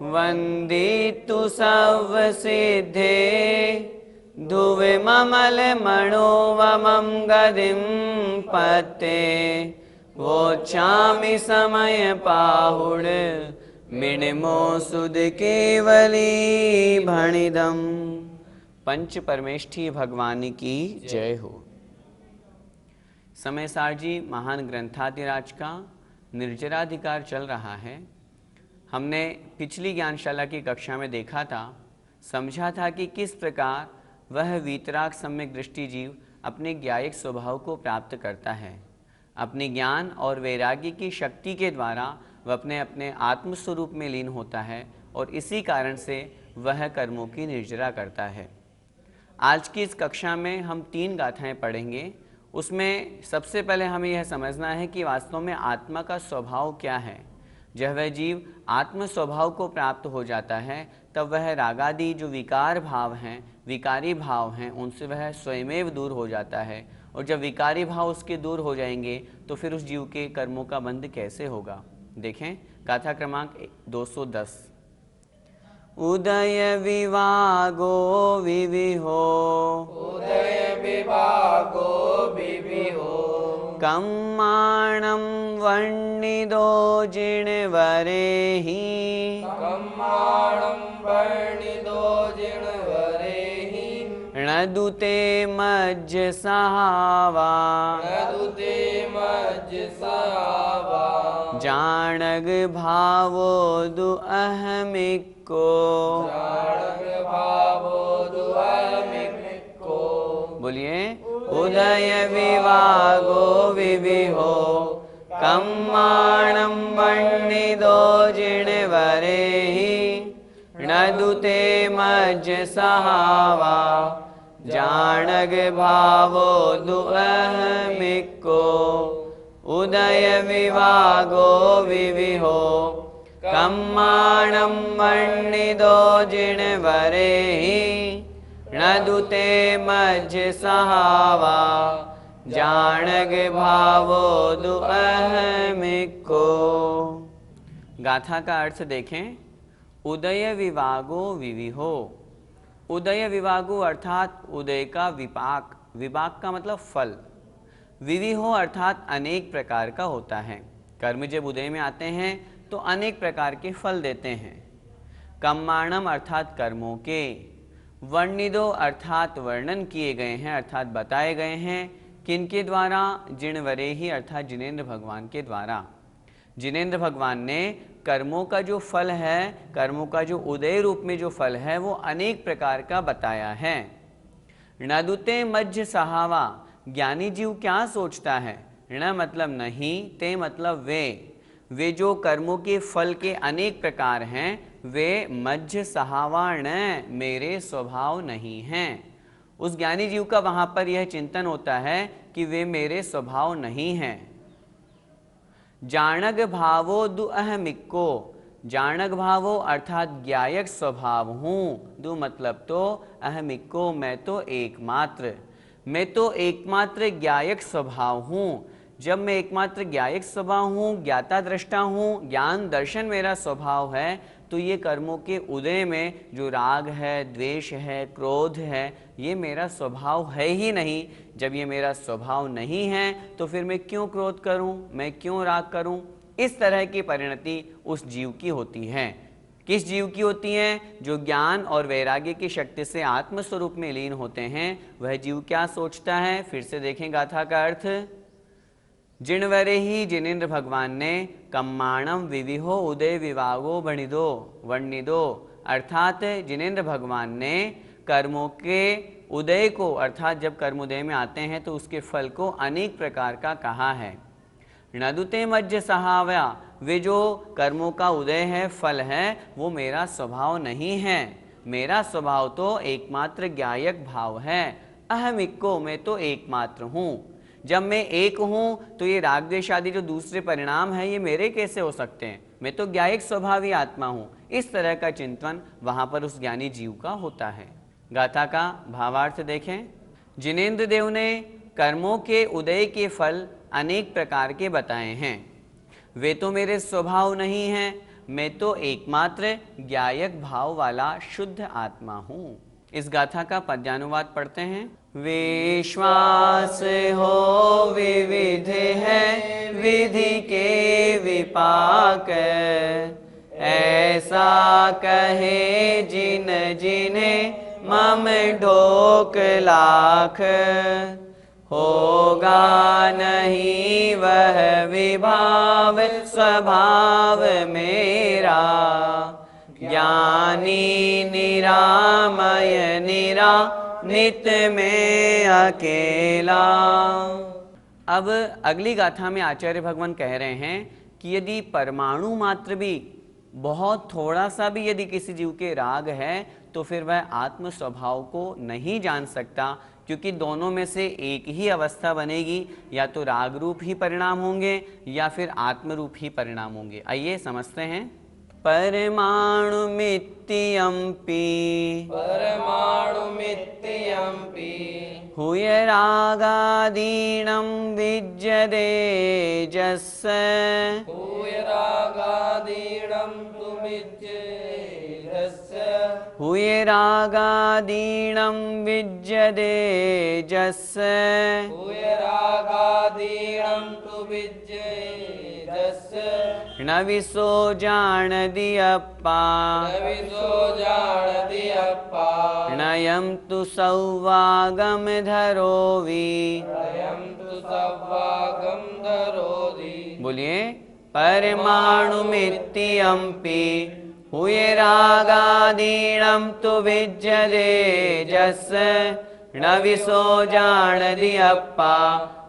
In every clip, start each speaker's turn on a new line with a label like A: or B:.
A: वन्दितु सर्वसिद्धे धुविममलमणोवमं गदिं पत्ते वोच्छामि समयपाहुड मिणमो सुध केवली भणिदम। पंच परमेष्ठी भगवान की जय हो। समय सार जी महान ग्रंथाधिराज का निर्जराधिकार चल रहा है। हमने पिछली ज्ञानशाला की कक्षा में देखा था, समझा था कि किस प्रकार वह वीतराग सम्यक दृष्टि जीव अपने ज्ञायक स्वभाव को प्राप्त करता है। अपने ज्ञान और वैराग्य की शक्ति के द्वारा वह अपने अपने आत्मस्वरूप में लीन होता है और इसी कारण से वह कर्मों की निर्जरा करता है। आज की इस कक्षा में हम 3 गाथाएं पढ़ेंगे। उसमें सबसे पहले हमें यह समझना है कि वास्तव में आत्मा का स्वभाव क्या है। जब वह जीव आत्म स्वभाव को प्राप्त हो जाता है तब वह रागादि जो विकार भाव हैं, विकारी भाव हैं, उनसे वह स्वयमेव दूर हो जाता है। और जब विकारी भाव उसके दूर हो जाएंगे तो फिर उस जीव के कर्मों का बंध कैसे होगा। देखें गाथा क्रमांक 210। उदय विवागो विविहो,
B: उदय विभागो विविहो,
A: कम्माणं वर्णिदो जिणवरेहि,
B: कम्माणं वर्णिदो जिणवरेहि,
A: णदुते मज्ज सहावा,
B: नदुते मज्ज सहावा,
A: जाणग भावो दु अहमिको,
B: जाणग भावो दुअहमिको।
A: बोलिए उदय विवागो विविहो, कम्माणं वर्णिदो जिणवरेहि, णदुते मज्ज सहावा, जाणग भावो दुअहमिको। उदय विवागो विविहो, कम्माणं वर्णिदो जिणवरेहि, णदुते मज्ज सहावा, जाणग भावो दुअहमिको। गाथा का अर्थ देखें। उदय विवागो विविहो। उदय विवागो अर्थात उदय का विपाक, विपाक का मतलब फल। विविहो अर्थात अनेक प्रकार का होता है। कर्म जब उदय में आते हैं तो अनेक प्रकार के फल देते हैं। कम्माणम अर्थात कर्मों के, वर्णिदो अर्थात वर्णन किए गए हैं, अर्थात बताए गए हैं। किनके द्वारा? जिणवरेहि अर्थात जिनेंद्र भगवान के द्वारा। जिनेंद्र भगवान ने कर्मों का जो फल है, कर्मों का जो उदय रूप में जो फल है वो अनेक प्रकार का बताया है। णदुते मज्ज सहावा, ज्ञानी जीव क्या सोचता है? ण मतलब नहीं, ते मतलब वे जो कर्मों के फल के अनेक प्रकार हैं वे मज्ज सहावा ण मेरे स्वभाव नहीं हैं। उस ज्ञानी जीव का वहां पर यह चिंतन होता है कि वे मेरे स्वभाव नहीं हैं। जाणग भावो दुअहमिको, जाणग भावो अर्थात ज्ञायक स्वभाव हूँ। दु मतलब तो, अहमिको मैं तो एकमात्र, मैं तो एकमात्र ज्ञायक स्वभाव हूँ। जब मैं एकमात्र ज्ञायक स्वभाव हूँ, ज्ञाता दृष्टा हूँ, ज्ञान दर्शन मेरा स्वभाव है, तो ये कर्मों के उदय में जो राग है, द्वेष है, क्रोध है, ये मेरा स्वभाव है ही नहीं। जब ये मेरा स्वभाव नहीं है तो फिर मैं क्यों क्रोध करूं, मैं क्यों राग करूं? इस तरह की परिणति उस जीव की होती है। किस जीव की होती है? जो ज्ञान और वैराग्य की शक्ति से आत्मस्वरूप में लीन होते हैं। वह जीव क्या सोचता है? फिर से देखें गाथा का अर्थ। जिणवरेहि जिनेंद्र भगवान ने कम्माणम विविहो उदय विवागो वर्णिदो अर्थात जिनेंद्र भगवान ने कर्मों के उदय को, अर्थात जब कर्म उदय में आते हैं तो उसके फल को अनेक प्रकार का कहा है। णदुते मज्ज सहाव्या, वे जो कर्मों का उदय है, फल है, वो मेरा स्वभाव नहीं है। मेरा स्वभाव तो एकमात्र ज्ञायक भाव है। अहमिको, मैं तो एकमात्र हूँ। जब मैं एक हूँ तो ये राग द्वेष आदि जो दूसरे परिणाम हैं ये मेरे कैसे हो सकते हैं? मैं तो ज्ञायक स्वभावी आत्मा हूँ। इस तरह का चिंतन वहाँ पर उस ज्ञानी जीव का होता है। गाथा का भावार्थ देखें। जिनेंद्र देव ने कर्मों के उदय के फल अनेक प्रकार के बताए हैं। वे तो मेरे स्वभाव नहीं हैं। मैं तो एकमात्र ज्ञायक भाव वाला शुद्ध आत्मा हूँ। इस गाथा का पद्यानुवाद पढ़ते हैं। विश्वास हो विविध है विधि के विपाक, ऐसा कहे जिन जिन्हें मम ढोक लाख। होगा नहीं वह विभाव स्वभाव मेरा, ज्ञानी निरामय निरा नित में अकेला। अब अगली गाथा में आचार्य भगवान कह रहे हैं कि यदि परमाणु मात्र भी, बहुत थोड़ा सा भी यदि किसी जीव के राग है तो फिर वह आत्म स्वभाव को नहीं जान सकता, क्योंकि दोनों में से एक ही अवस्था बनेगी, या तो राग रूप ही परिणाम होंगे या फिर आत्म रूप ही परिणाम होंगे। आइए समझते हैं। परमाणु मित्यंपि
B: परमाणु मित्यंपि
A: हुय रागादीनं विज्यते जस्य
B: भूय रागादीनं तुमिज्येरस्य
A: हुय रागादीनं विज्यते जस्य
B: भूय रागादीनं तुमिज्येरस्य
A: न विसो जानति अप्पा
B: नविसो जानति अप्पा
A: नयं तु सौवागम धरोवि।
B: अयं तु सव्वागं धरोति।
A: बोलिए, परमाणु मित्यंपि हुय रागादीनं तु विज्यते जस्य न विसो जानति अप्पा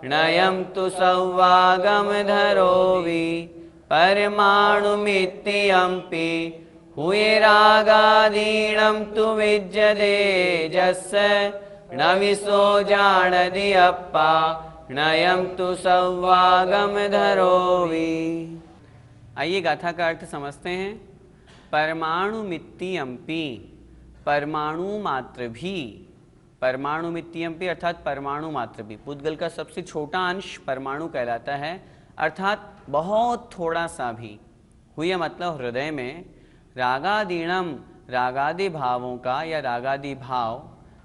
A: नयं तु सौवागम धरोवि। परमाणु मित्यंपि हुय रागादीनं तु विज्यते जस्य न विसो जानति अप्पा नयं तु सौवागम धरोवि। आइए गाथा का अर्थ समझते हैं। परमाणु मित्यंपि, परमाणु मात्र भी, परमाणु मित्यंपि अर्थात परमाणु मात्र भी, पुद्गल का सबसे छोटा अंश परमाणु कहलाता है, अर्थात बहुत थोड़ा सा भी। हुय मतलब हृदय में, रागादीणम रागादि भावों का या रागादि भाव,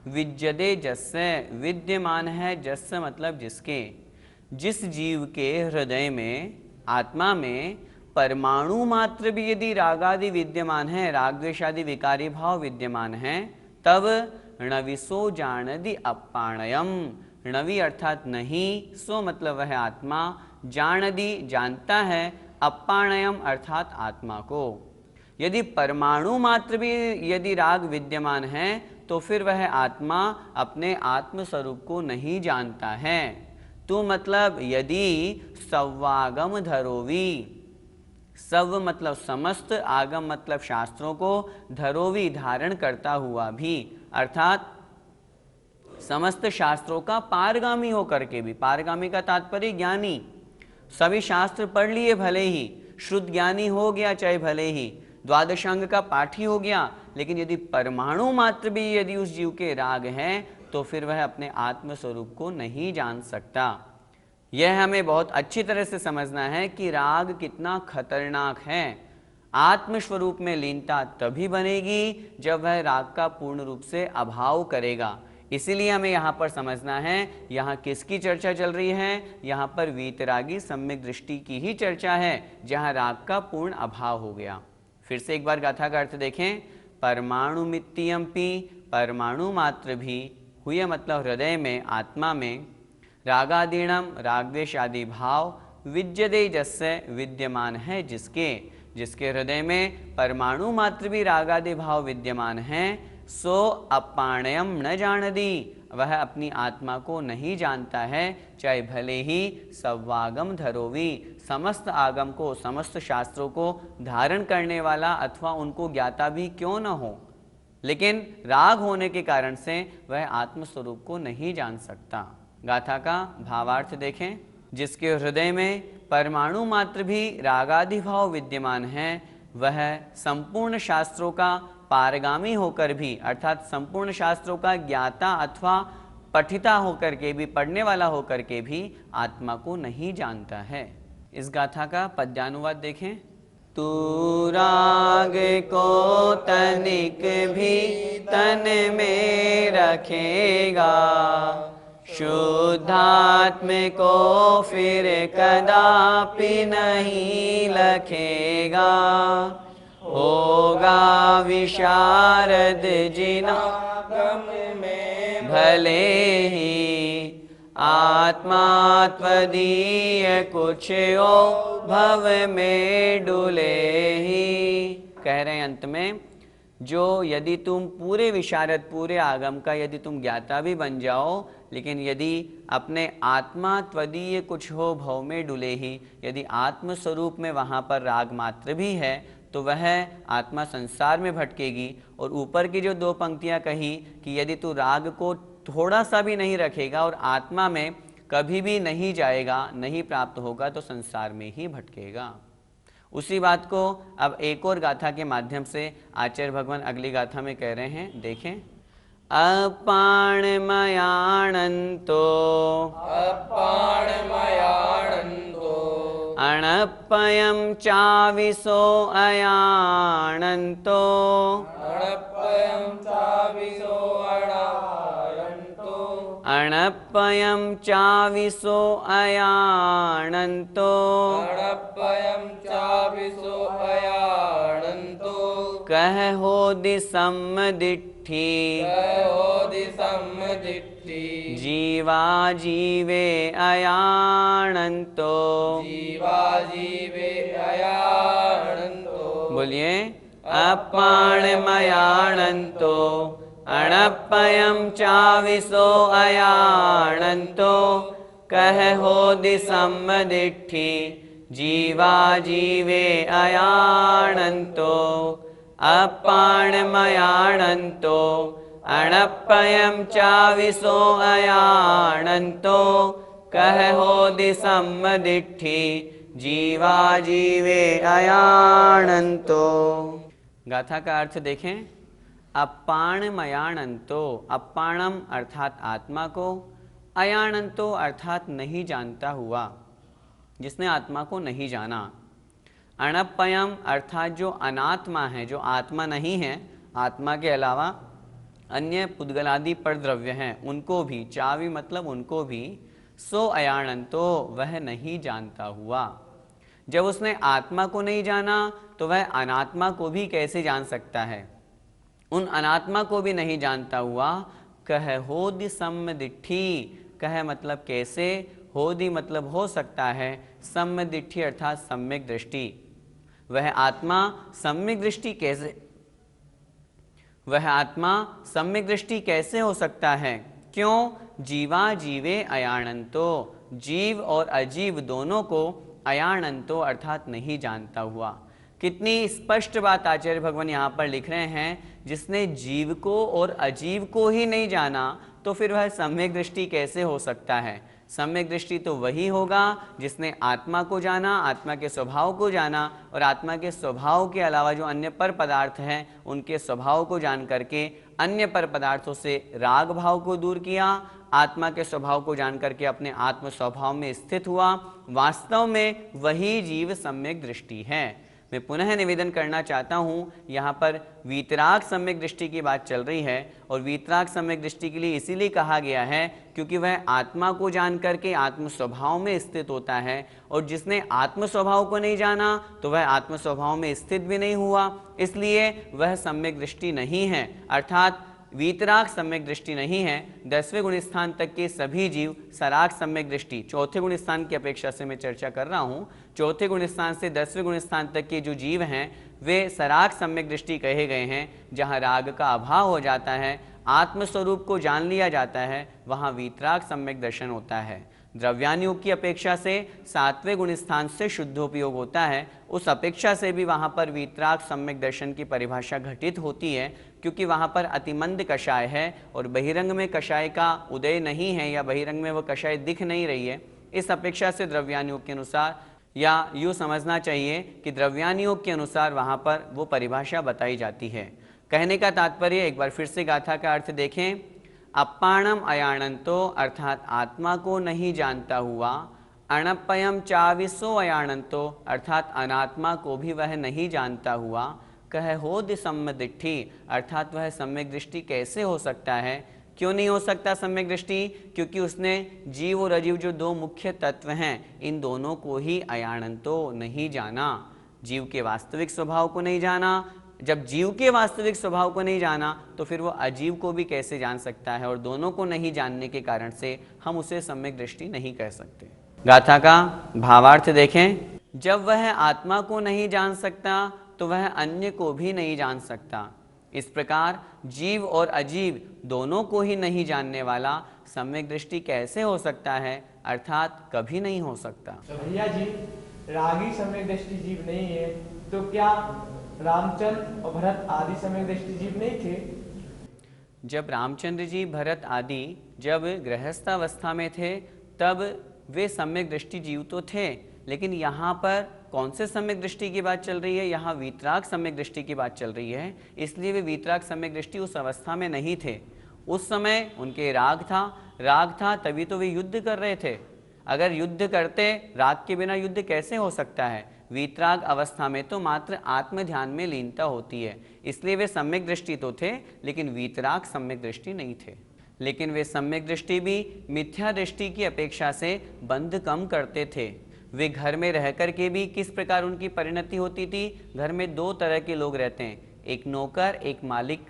A: विज्यते जस्य विद्यमान है, जस्य मतलब जिसके, जिस जीव के हृदय में आत्मा में परमाणु मात्र भी यदि रागादि विद्यमान है, राग द्वेषादि विकारी भाव विद्यमान है, तब णविसो जानदि अप्पाणयम, णवि अर्थात नहीं, सो मतलब वह आत्मा, जानदि जानता है, अप्पाणयम अर्थात आत्मा को। यदि परमाणु मात्र भी यदि राग विद्यमान है तो फिर वह आत्मा अपने आत्म स्वरूप को नहीं जानता है। तो मतलब यदि सव्वागम धरोवी, सव मतलब समस्त, आगम मतलब शास्त्रों को, धरोवी धारण करता हुआ भी, अर्थात समस्त शास्त्रों का पारगामी होकर के भी, पारगामी का तात्पर्य ज्ञानी, सभी शास्त्र पढ़ लिए भले ही, शुद्ध ज्ञानी हो गया चाहे भले ही, द्वादशांग का पाठी हो गया, लेकिन यदि परमाणु मात्र भी यदि उस जीव के राग हैं तो फिर वह अपने आत्म स्वरूप को नहीं जान सकता। यह हमें बहुत अच्छी तरह से समझना है कि राग कितना खतरनाक है। आत्मस्वरूप में लीनता तभी बनेगी जब वह राग का पूर्ण रूप से अभाव करेगा। इसीलिए हमें यहाँ पर समझना है, यहाँ किसकी चर्चा चल रही है, यहाँ पर वीतरागी सम्यक दृष्टि की ही चर्चा है, जहाँ राग का पूर्ण अभाव हो गया। फिर से एक बार गाथा का अर्थ देखें। परमाणु मित्यंपि, परमाणु मात्र भी, हुय मतलब हृदय में, आत्मा में, रागादीणम रागद्वेष आदि भाव, विज्यते जस्य विद्यमान है जिसके, जिसके हृदय में परमाणु मात्र भी रागादि भाव विद्यमान हैं, सो अपाणयम न जानति, वह अपनी आत्मा को नहीं जानता है, चाहे भले ही सव्वागम धरोवी, समस्त आगम को, समस्त शास्त्रों को धारण करने वाला अथवा उनको ज्ञाता भी क्यों न हो, लेकिन राग होने के कारण से वह आत्मस्वरूप को नहीं जान सकता। गाथा का भावार्थ देखें। जिसके हृदय में परमाणु मात्र भी रागादि भाव विद्यमान है, वह संपूर्ण शास्त्रों का पारगामी होकर भी, अर्थात संपूर्ण शास्त्रों का ज्ञाता अथवा पठिता होकर के भी, पढ़ने वाला होकर के भी आत्मा को नहीं जानता है। इस गाथा का पद्यानुवाद देखें तू राग को तनिक भी तन में रखेगा, शुद्धात्म को फिर कदापि नहीं लखेगा। होगा विशारद जिना
B: गम में
A: भले ही, आत्मा त्वदीय कुछ ओ भव में डुले ही। कह रहे हैं अंत में, जो यदि तुम पूरे विशारद पूरे आगम का यदि तुम ज्ञाता भी बन जाओ, लेकिन यदि अपने आत्मा त्वदीय कुछ हो भव में डुले ही, यदि आत्म स्वरूप में वहाँ पर राग मात्र भी है तो वह आत्मा संसार में भटकेगी। और ऊपर की जो दो पंक्तियाँ कही कि यदि तू राग को थोड़ा सा भी नहीं रखेगा और आत्मा में कभी भी नहीं जाएगा, नहीं प्राप्त होगा, तो संसार में ही भटकेगा। उसी बात को अब एक और गाथा के माध्यम से आचार्य भगवान अगली गाथा में कह रहे हैं, देखें। अपाणमयानन्तो
B: अपाणमयानन्दो
A: अणप्पयं चाविसो अयानन्तो
B: अणप्पयं चाविसो अणायन्तो
A: अणप्पयं चाविसो अयानन्तो
B: अणप्पयं चाविसो अयानन्तो
A: कह होदि सम्मदिट्ठी
B: कहोदि सम्मदिट्ठी
A: जीवा जीवे अयानन्तो
B: जीवा जीवे अयानन्तो।
A: बोलिए, अपाणमयानन्तो अणप्पयं चाविसो अयानन्तो कह होदि सम्मदिट्ठी जीवा जीवे अयानन्तो। अपाणमयानन्तो अणप्पयं चाविसो अयानन्तो कह होदि सम्मदिट्ठी जीवा जीवे अयानन्तो। गाथा का अर्थ देखें। अपाणमयानन्तो, अपाणम अर्थात आत्मा को, अयानन्तो अर्थात नहीं जानता हुआ, जिसने आत्मा को नहीं जाना। अणप्पयम अर्थात जो अनात्मा है, जो आत्मा नहीं है, आत्मा के अलावा अन्य पुद्गलादि पर द्रव्य हैं, उनको भी, चावी मतलब उनको भी, सो अयानन्तो वह नहीं जानता हुआ। जब उसने आत्मा को नहीं जाना तो वह अनात्मा को भी कैसे जान सकता है? उन अनात्मा को भी नहीं जानता हुआ। कह होदि सम्मदिट्ठी, कह मतलब कैसे, होदि मतलब हो सकता है, सम्मदिट्ठी अर्थात सम्यक दृष्टि। वह आत्मा सम्यक दृष्टि कैसे, वह आत्मा सम्यक दृष्टि कैसे हो सकता है? क्यों? जीवा जीवे अयानन्तो, जीव और अजीव दोनों को अयानन्तो अर्थात नहीं जानता हुआ। कितनी स्पष्ट बात आचार्य भगवान यहाँ पर लिख रहे हैं। जिसने जीव को और अजीव को ही नहीं जाना तो फिर वह सम्यक दृष्टि कैसे हो सकता है? सम्यक दृष्टि तो वही होगा जिसने आत्मा को जाना, आत्मा के स्वभाव को जाना, और आत्मा के स्वभाव के अलावा जो अन्य पर पदार्थ हैं उनके स्वभाव को जान करके अन्य पर पदार्थों से राग भाव को दूर किया, आत्मा के स्वभाव को जान करके अपने आत्म स्वभाव में स्थित हुआ। वास्तव में वही जीव सम्यक दृष्टि है। मैं पुनः निवेदन करना चाहता हूँ, यहाँ पर वीतराग सम्यक दृष्टि की बात चल रही है, और वीतराग सम्यक दृष्टि के लिए इसीलिए कहा गया है क्योंकि वह आत्मा को जान करके आत्म स्वभाव में स्थित होता है, और जिसने आत्म स्वभाव को नहीं जाना तो वह आत्म स्वभाव में स्थित भी नहीं हुआ, इसलिए वह सम्यक दृष्टि नहीं है, अर्थात वीतराग सम्यक दृष्टि नहीं है। 10वें गुण स्थान तक के सभी जीव सराग सम्यक दृष्टि, चौथे गुण स्थान की अपेक्षा से मैं चर्चा कर रहा हूँ, चौथे गुण स्थान से 10वें गुण स्थान तक के जो जीव हैं वे सराग सम्यक दृष्टि कहे गए हैं। जहाँ राग का अभाव हो जाता है, आत्मस्वरूप को जान लिया जाता है, वहाँ वीतराग सम्यक दर्शन होता है। द्रव्यानुयोग की अपेक्षा से 7वें गुण स्थान से शुद्धोपयोग होता है, उस अपेक्षा से भी वहाँ पर वीतराग सम्यक दर्शन की परिभाषा घटित होती है, क्योंकि वहाँ पर अतिमंद कषाय है और बहिरंग में कषाय का उदय नहीं है, या बहिरंग में वह कषाय दिख नहीं रही है। इस अपेक्षा से द्रव्यानुयोग के अनुसार, या यूँ समझना चाहिए कि द्रव्यानुयोग के अनुसार वहाँ पर वो परिभाषा बताई जाती है। कहने का तात्पर्य एक बार फिर से गाथा का अर्थ देखें। अपाणम अयानन्तो अर्थात आत्मा को नहीं जानता हुआ, अणपयम चाविसो अयाणंतो, अर्थात अनात्मा को भी वह नहीं जानता हुआ, कह हो दिसम्म दिट्ठी, अर्थात वह सम्यक दृष्टि कैसे हो सकता है। क्यों नहीं हो सकता सम्यक दृष्टि? क्योंकि उसने जीव और अजीव जो दो मुख्य तत्व हैं, इन दोनों को ही अयाणंतो नहीं जाना, जीव के वास्तविक स्वभाव को नहीं जाना। जब जीव के वास्तविक स्वभाव को नहीं जाना तो फिर वो अजीव को भी कैसे जान सकता है, और दोनों को नहीं जानने के कारण से हम उसे सम्यक दृष्टि नहीं कह सकते। गाथा का भावार्थ देखें, जब वह आत्मा को नहीं जान सकता तो वह अन्य को भी नहीं जान सकता। इस प्रकार जीव और अजीव दोनों को ही नहीं जानने वाला सम्यक दृष्टि कैसे हो सकता है, अर्थात कभी नहीं हो सकता।
C: तो भैया जी, रागी सम्यक दृष्टि जीव नहीं है, तो क्या रामचंद्र और भरत आदि सम्यक दृष्टि जीव नहीं थे?
A: जब रामचंद्र जी, भरत आदि जब गृहस्थ अवस्था में थे तब वे सम्यक दृष्टि जीव तो थे, लेकिन यहाँ पर कौन से सम्यक दृष्टि की बात चल रही है? यहाँ वीतराग सम्यक दृष्टि की बात चल रही है, इसलिए वे वीतराग सम्यक दृष्टि उस अवस्था में नहीं थे। उस समय उनके राग था, तभी तो वे युद्ध कर रहे थे। अगर युद्ध करते, राग के बिना युद्ध कैसे हो सकता है? वीतराग अवस्था में तो मात्र आत्म ध्यान में लीनता होती है, इसलिए वे सम्यक दृष्टि तो थे, लेकिन वीतराग सम्यक दृष्टि नहीं थे। लेकिन वे सम्यक दृष्टि भी मिथ्या दृष्टि की अपेक्षा से बंध कम करते थे। वे घर में रह कर के भी किस प्रकार उनकी परिणति होती थी? घर में दो तरह के लोग रहते हैं, एक नौकर, एक मालिक।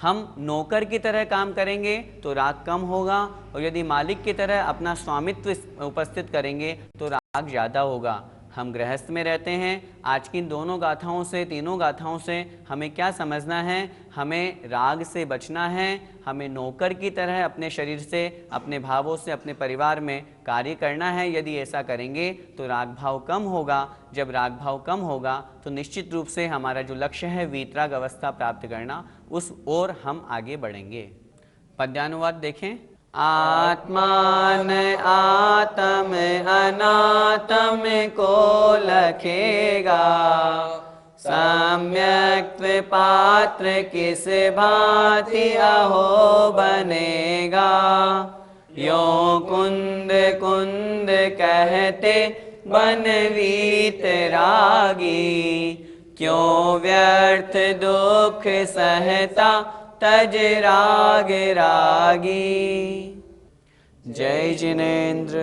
A: हम नौकर की तरह काम करेंगे तो राग कम होगा, और यदि मालिक की तरह अपना स्वामित्व उपस्थित करेंगे तो राग ज़्यादा होगा। हम गृहस्थ में रहते हैं। आज की दोनों गाथाओं से, तीनों गाथाओं से हमें क्या समझना है? हमें राग से बचना है। हमें नौकर की तरह अपने शरीर से, अपने भावों से, अपने परिवार में कार्य करना है। यदि ऐसा करेंगे तो राग भाव कम होगा। जब राग भाव कम होगा तो निश्चित रूप से हमारा जो लक्ष्य है वीतराग अवस्था प्राप्त करना, उस ओर हम आगे बढ़ेंगे। पद्यानुवाद देखें। आत्मान आत्म अनात्म को लखेगा, सम्यक्त्व पात्र किस भांति अहो बनेगा। यो कुंद कुंद कहते बन वीतरागी, क्यों व्यर्थ दुख सहता तज राग रागी। जय जिनेन्द्र।